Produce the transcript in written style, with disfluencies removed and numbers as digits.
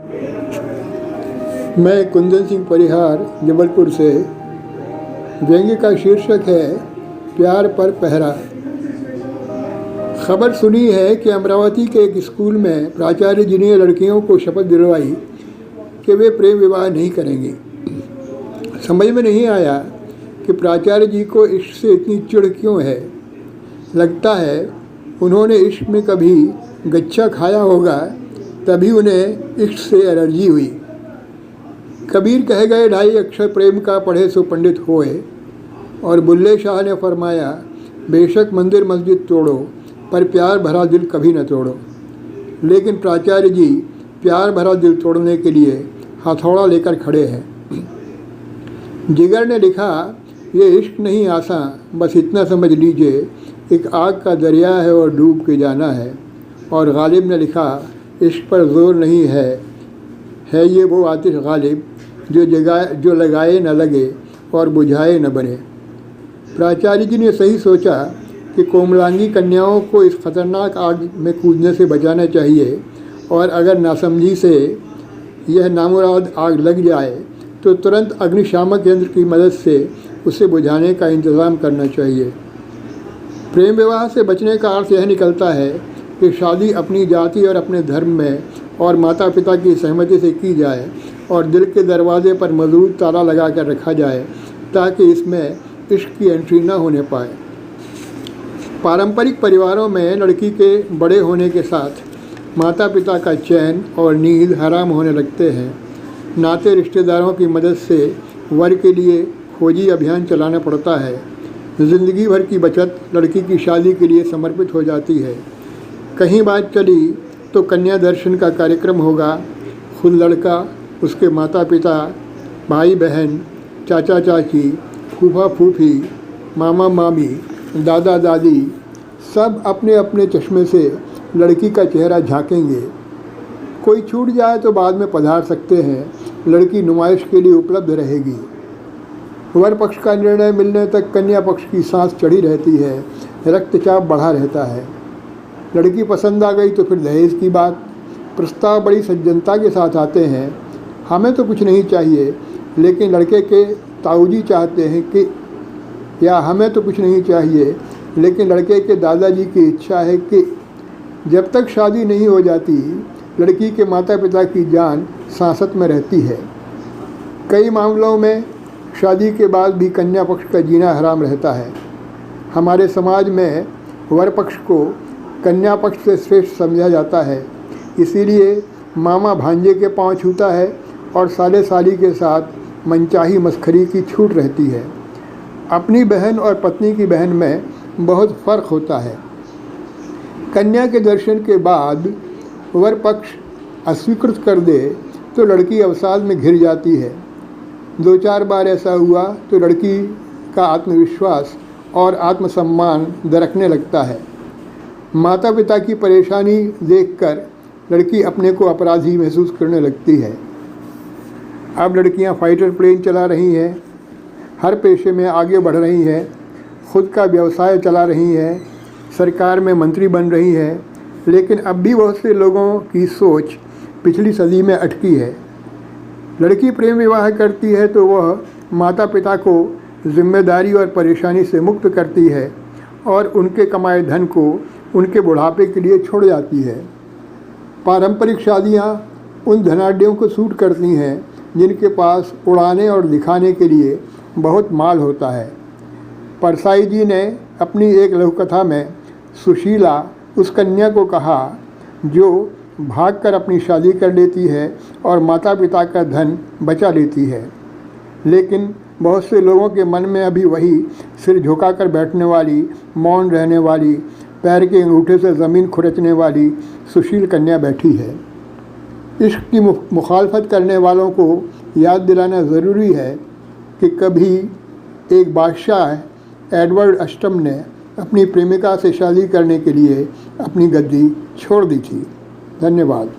मैं कुंदन सिंह परिहार जबलपुर से। व्यंग्य का शीर्षक है प्यार पर पहरा। खबर सुनी है कि अमरावती के एक स्कूल में प्राचार्य जी ने लड़कियों को शपथ दिलवाई कि वे प्रेम विवाह नहीं करेंगे। समझ में नहीं आया कि प्राचार्य जी को इश्क से इतनी चिढ़ क्यों है। लगता है उन्होंने इश्क में कभी गच्छा खाया होगा, तभी उन्हें इश्क से एलर्जी हुई। कबीर कह गए 2.5 अक्षर प्रेम का पढ़े सो पंडित होए, और बुल्ले शाह ने फरमाया बेशक मंदिर मस्जिद तोड़ो पर प्यार भरा दिल कभी न तोड़ो। लेकिन प्राचार्य जी प्यार भरा दिल तोड़ने के लिए हथौड़ा लेकर खड़े हैं। जिगर ने लिखा ये इश्क नहीं आसान, बस इतना समझ लीजिए एक आग का दरिया है और डूब के जाना है। और गालिब ने लिखा इश्क पर जोर नहीं है ये वो आतिश गालिब जो लगाए न लगे और बुझाए न बने। प्राचार्य जी ने सही सोचा कि कोमलांगी कन्याओं को इस खतरनाक आग में कूदने से बचाना चाहिए, और अगर नासमझी से यह नामुराद आग लग जाए तो तुरंत अग्निशामक यंत्र की मदद से उसे बुझाने का इंतज़ाम करना चाहिए। प्रेम विवाह से बचने का अर्थ यह निकलता है कि शादी अपनी जाति और अपने धर्म में और माता पिता की सहमति से की जाए और दिल के दरवाजे पर मजबूत ताला लगा कर रखा जाए ताकि इसमें इश्क की एंट्री न होने पाए। पारंपरिक परिवारों में लड़की के बड़े होने के साथ माता पिता का चैन और नींद हराम होने लगते हैं। नाते रिश्तेदारों की मदद से वर के लिए खोजी अभियान चलाना पड़ता है। ज़िंदगी भर की बचत लड़की की शादी के लिए समर्पित हो जाती है। कहीं बात चली तो कन्या दर्शन का कार्यक्रम होगा। खुद लड़का, उसके माता पिता, भाई बहन, चाचा चाची, फूफा फूफी, मामा मामी, दादा दादी सब अपने अपने चश्मे से लड़की का चेहरा झांकेंगे। कोई छूट जाए तो बाद में पधार सकते हैं। लड़की नुमाइश के लिए उपलब्ध रहेगी। वर पक्ष का निर्णय मिलने तक कन्या पक्ष की सांस चढ़ी रहती है, रक्तचाप बढ़ा रहता है। लड़की पसंद आ गई तो फिर दहेज की बात। प्रस्ताव बड़ी सज्जनता के साथ आते हैं। हमें तो कुछ नहीं चाहिए, लेकिन लड़के के ताऊजी चाहते हैं कि, या हमें तो कुछ नहीं चाहिए लेकिन लड़के के दादाजी की इच्छा है कि। जब तक शादी नहीं हो जाती लड़की के माता पिता की जान सांसत में रहती है। कई मामलों में शादी के बाद भी कन्या पक्ष का जीना हराम रहता है। हमारे समाज में वर पक्ष को कन्या पक्ष से श्रेष्ठ समझा जाता है, इसीलिए मामा भांजे के पांव छूता है और साले साली के साथ मनचाही मस्खरी की छूट रहती है। अपनी बहन और पत्नी की बहन में बहुत फ़र्क होता है। कन्या के दर्शन के बाद वर पक्ष अस्वीकृत कर दे तो लड़की अवसाद में घिर जाती है। 2-4 बार ऐसा हुआ तो लड़की का आत्मविश्वास और आत्मसम्मान दरकने लगता है। माता पिता की परेशानी देखकर लड़की अपने को अपराधी महसूस करने लगती है। अब लड़कियां फाइटर प्लेन चला रही हैं, हर पेशे में आगे बढ़ रही हैं, खुद का व्यवसाय चला रही हैं, सरकार में मंत्री बन रही हैं, लेकिन अब भी बहुत से लोगों की सोच पिछली सदी में अटकी है। लड़की प्रेम विवाह करती है तो वह माता पिता को जिम्मेदारी और परेशानी से मुक्त करती है और उनके कमाए धन को उनके बुढ़ापे के लिए छोड़ जाती है। पारंपरिक शादियां उन धनाढ्यों को सूट करती हैं जिनके पास उड़ाने और दिखाने के लिए बहुत माल होता है। परसाई जी ने अपनी एक लघुकथा में सुशीला उस कन्या को कहा जो भागकर अपनी शादी कर लेती है और माता पिता का धन बचा लेती है। लेकिन बहुत से लोगों के मन में अभी वही सिर झुकाकर बैठने वाली, मौन रहने वाली, पैर के अंगूठे से ज़मीन खुरचने वाली सुशील कन्या बैठी है। इश्क की मुखालफत करने वालों को याद दिलाना ज़रूरी है कि कभी एक बादशाह एडवर्ड अष्टम ने अपनी प्रेमिका से शादी करने के लिए अपनी गद्दी छोड़ दी थी। धन्यवाद।